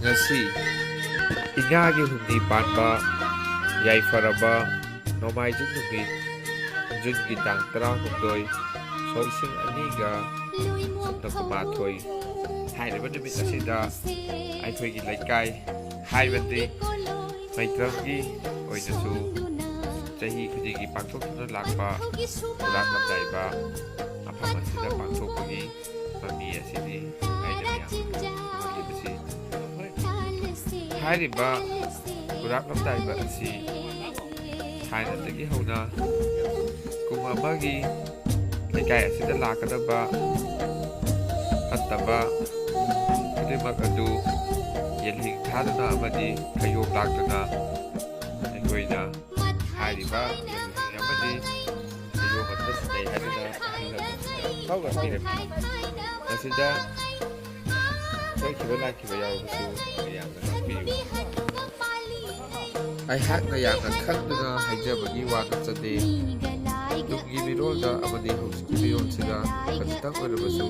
ngasi ingagi humni panba yaifaraba nomaijing numit jungi tang tara humdoi soising aniga sumna kumathoi hairiba numit asida aithoigi laikai haibandi maitramgi oinasu chahi khudigi pangthokna lakpa urak lamdaiba afam asida pangthokpagi mami asidi aina miyam ngolibasi hairiba urak lamdaiba asi hainadagi hauna kum amagi laikai asida lakadaba fattaba khudimak adu yelhing thaduna amadi khayok lakduna aikoina hairiba yelhing amadi khayok atbasnai haduna hauga pirami asida soikiba lakiba yawbasu yamna lakpiyu aihakna yamna khangduna haijabagi wa natsade tunggi mirolda amadi hauski mirolsida khajitang oirabasu